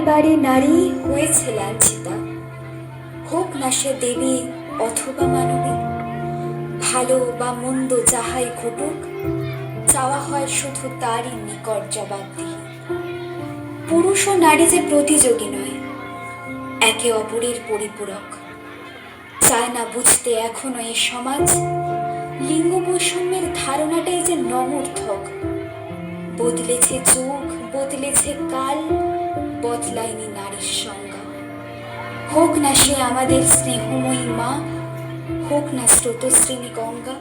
বারে নারী হয়েছে লাঞ্ছিতা, হোক না সে দেবী অথবা মানবী। ভালো বা মন্দ যাহাই ঘটুক, চাওয়া হয় শুধু তারই নিকট জবাবদিহি। পুরুষ ও নারী যে প্রতিযোগী নয়, একে অপরের পরিপূরক। চায় না বুঝতে এখনো এ সমাজ, লিঙ্গ বৈষম্যের ধারণাটাই যে নমূর্থক। বদলেছে যুগ, বদলেছে কাল, বদলায়নি নারীর সংজ্ঞা। হোক না সে আমাদের স্নেহময়ী মা, হোক না স্রোতস্বিনী গঙ্গা।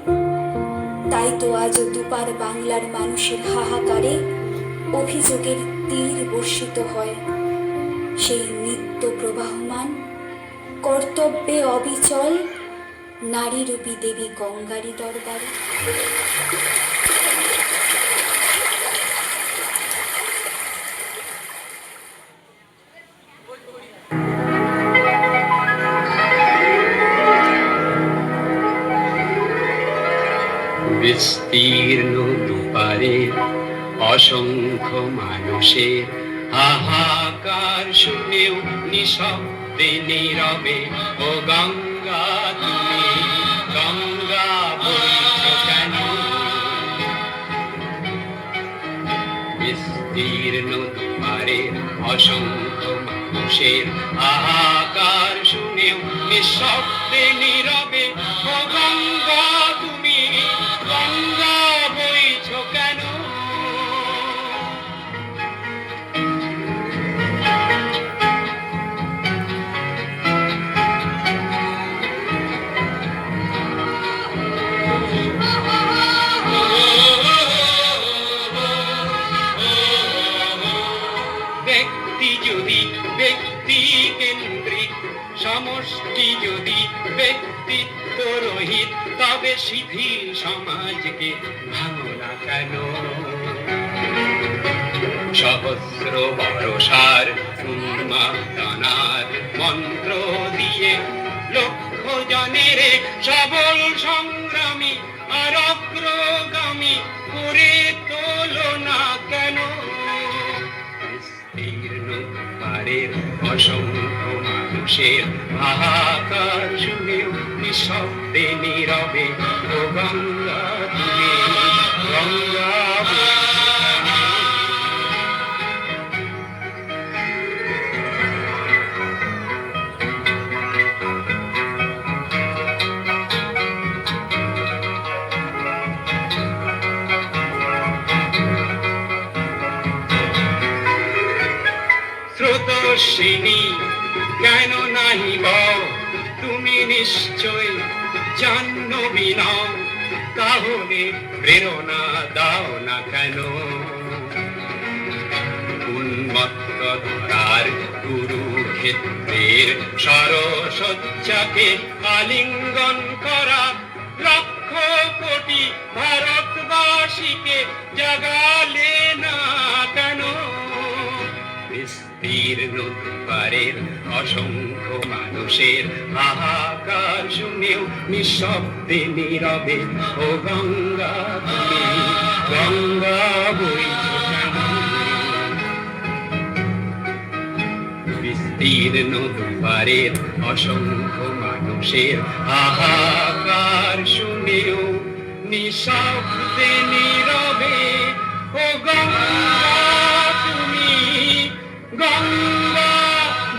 তাই তো আজও দুপার বাংলার মানুষের হাহাকারে অভিযোগের তীর বর্ষিত হয় সেই নিত্য প্রবাহমান, কর্তব্যে অবিচল নারীরূপী দেবী গঙ্গারই দরবারে। বিস্তীর্ণ দুপারে অসংখ্য মানুষের হাহাকার শুনেও নিঃশব্দে নীরবে ও গঙ্গা তুমি গঙ্গা বইছো কেন? বিস্তীর্ণ দুপারে অসংখ্য মানুষের হাহাকার শুনেও নিঃশব্দে নীরবে ও গঙ্গা তুমি গঙ্গা বইছো কেন? ব্যক্তি যদি ব্যক্তি কেন্দ্রিক, সমষ্টি যদি ব্যক্তিত্ব রহিত, তবে শিথিল সমাজকে ভাঙো না কেন? সহস্র বর্ষার উন্মাদনার মন্ত্র দিয়ে লক্ষ জনের সবল সংগ্রামী আর অগ্রগামী করে তোলো না কেন? বিস্তীর্ণ পারের অসংখ্য মানুষের হাহাকার শুনেও নিঃশব্দে নীরবে ও গঙ্গা তুমি গঙ্গা স্রোতস্বিনী কেন নাহি বল, তুমি নিশ্চয় জাহ্নবী নও, তাহলে প্রেরণা দাও না কেন? উন্মত্ত ধরার কুরুক্ষেত্রের সরসজ্জাকে আলিঙ্গন করা লক্ষ কোটি ভারতবাসীকে জাগালে না কেন? বিস্তীর্ণ দুপারের অসংখ্য মানুষের হাহাকার শুনেও নিঃশব্দে নীরবে ও গঙ্গা তুমি গঙ্গা বইছো কেন? বিস্তীর্ণ দুপারের অসংখ্য মানুষের হাহাকার শুনেও নিঃশব্দে নীরবে ও গঙ্গা তুমি গঙ্গা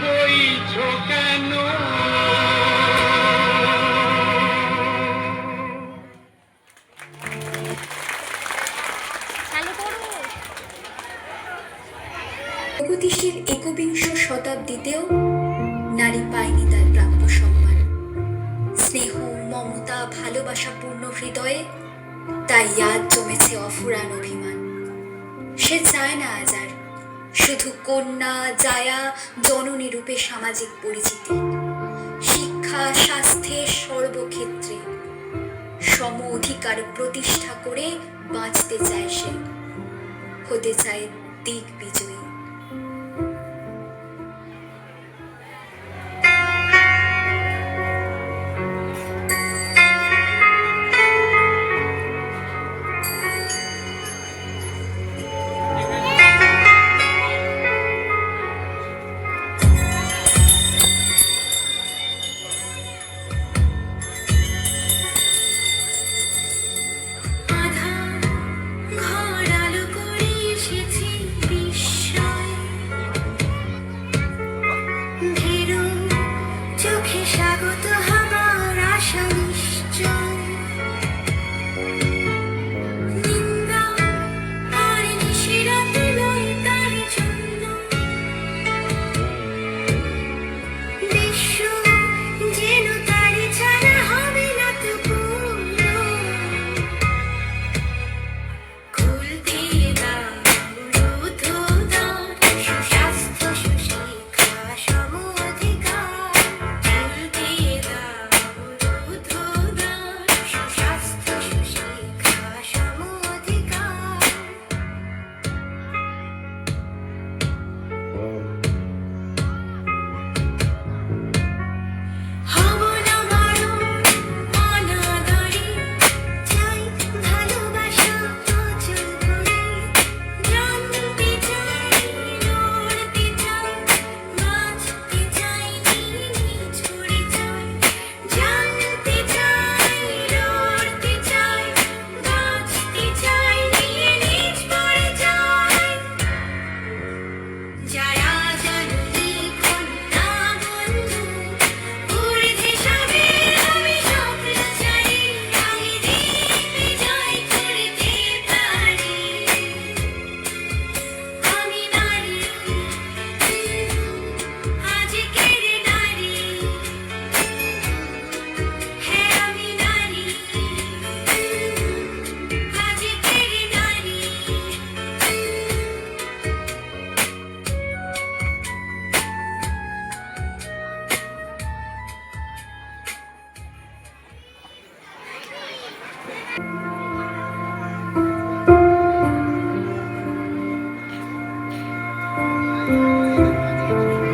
বইছো কেন? প্রগতিশীল একবিংশ শতাব্দীতেও নারী পায়নি তার প্রাপ্য সম্মান। স্নেহ, মমতা, ভালোবাসাপূর্ণ হৃদয়ে তাই আজ জমেছে অফুরান অভিমান। সে চায় না আজ আর শুধু কন্যা, জায়া, জননী রূপে সামাজিক পরিচিতি। শিক্ষা, স্বাস্থ্যে, সর্বক্ষেত্রে সম অধিকার প্রতিষ্ঠা করে বাঁচতে চায় সে, হতে চায় দিগ্বিজয়ী।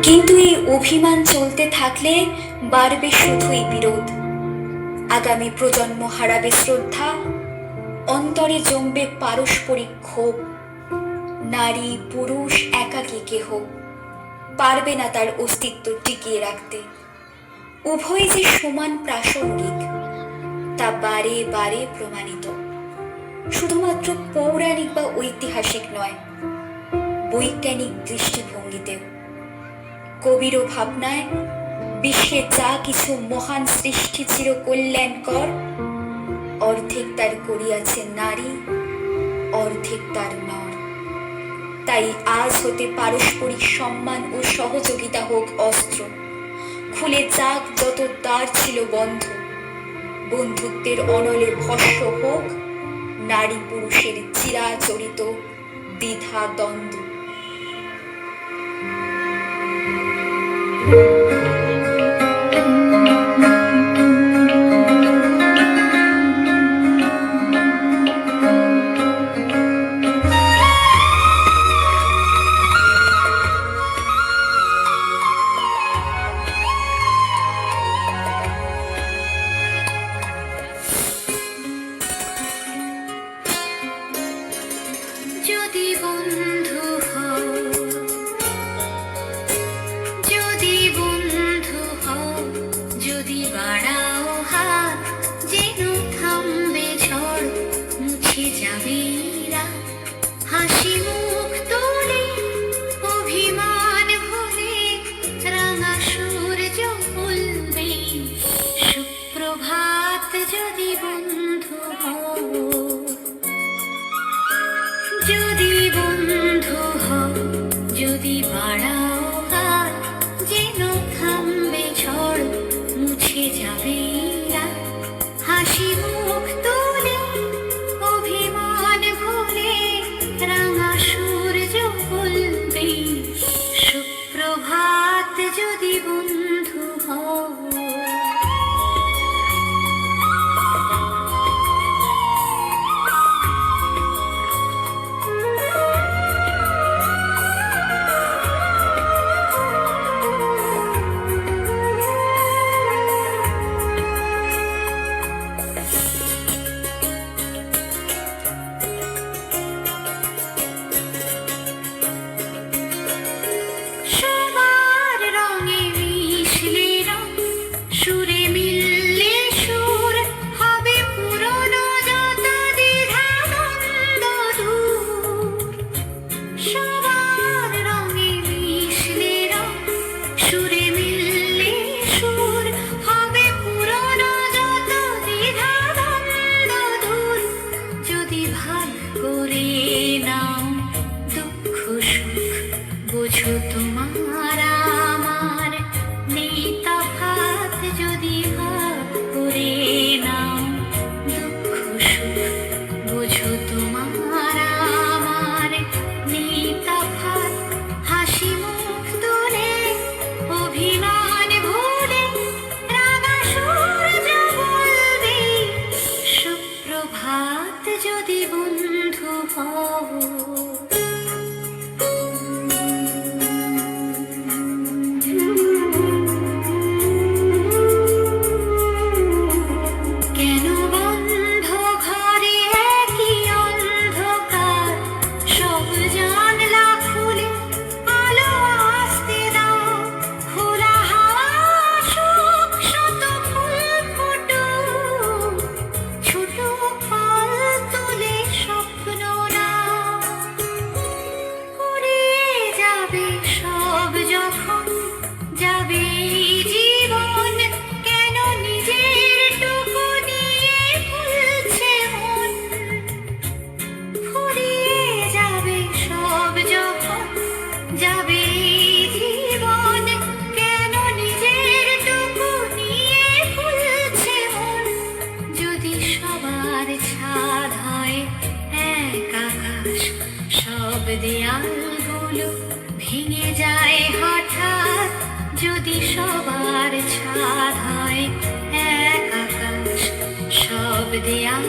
কিন্তু এই অভিমান চলতে থাকলে বাড়বে শুধুই বিরোধ। আগামী প্রজন্ম হারাবে শ্রদ্ধা, অন্তরে জমবে পারস্পরিক ক্ষোভ। নারী পুরুষ একাকী কেহ পারবে না তার অস্তিত্ব টিকিয়ে রাখতে। উভয় যে সমান প্রাসঙ্গিক তা বারে বারে প্রমাণিত। শুধুমাত্র পৌরাণিক বা ঐতিহাসিক নয়, বৈজ্ঞানিক দৃষ্টিভঙ্গিতেও। কবিরও ভাবনায় বিশ্বে যা কিছু মহান সৃষ্টি চির কল্যাণকর, অর্ধেক তার করিয়াছে নারী, অর্ধেক তার নর। তাই আজ হতে পারস্পরিক সম্মান ও সহযোগিতা হোক অস্ত্র, খুলে যাক যত দ্বার ছিল বন্ধ। বন্ধুত্বের অনলে ভস্য হোক নারী পুরুষের চিরাচরিত দ্বিধা দ্বন্দ্ব। যদি বন্ধু হও, যদি বন্ধু হও, যদি বাড়াও হাত, যেন থামবে ঝড়, মুছে যাবে রাত। হাসি মুখ তোলে অভিমান ভুলে, রাঙা সূর্য উলবে সুপ্রভাত। যদি বন্ধু হও, যদি বন্ধু হও, যদি বাড়াও হাত, যেন থামবে ঝড়, মুছে যাবে রাত। হাসি মুখ তোলে অভিমান ভুলে, রাঙা সূর্য উলবে সুপ্রভাত। যদি বন্ধু হও, সবার রঙে মিশলে রং, সুরে মিললে সুর, হবে পুরনো যত দ্বিধা দ্বন্দ্ব দূর। সবার রঙে মিশলে রং, সুরে মিললে সুর, হবে পুরনো যত দ্বিধা দ্বন্দ্ব দূর। যদি ভাগ করে নাও দুঃখ সুখ, বোঝো তোমার আমার নেই তফাৎ। যদি ভাগ করে নাও দুঃখ সুখ, বোঝো তোমার আমার নেই তফাৎ। হাসি মুখ তোলে অভিমান ভুলে, রাঙা সূর্য বলবে সুপ্রভাত। যদি বন্ধু হও, কেন বন্ধ ঘরে একই অন্ধকার, সব জানলা খুলে আলো আসতে দাও। খোলা হাওয়া আসুক, শত ফুল ফুটুক, ছোট ফল তুলে স্বপ্ন নাও। উড়িয়ে যাবে সব যখন যাবে এই জীবন, কেন নিজের টুকু নিয়ে ভুলছে মন। ফুরিয়ে যাবে সব যখন যাবে এই জীবন, কেন নিজের টুকু নিয়ে ভুলছে মন। যদি সবার ছাদ হয় এক আকাশ, সব দেয়ালগুলো ভেঙে যায় হঠাৎ। যদি সবার ছাদ হয় এক আকাশ, সব দেয়াল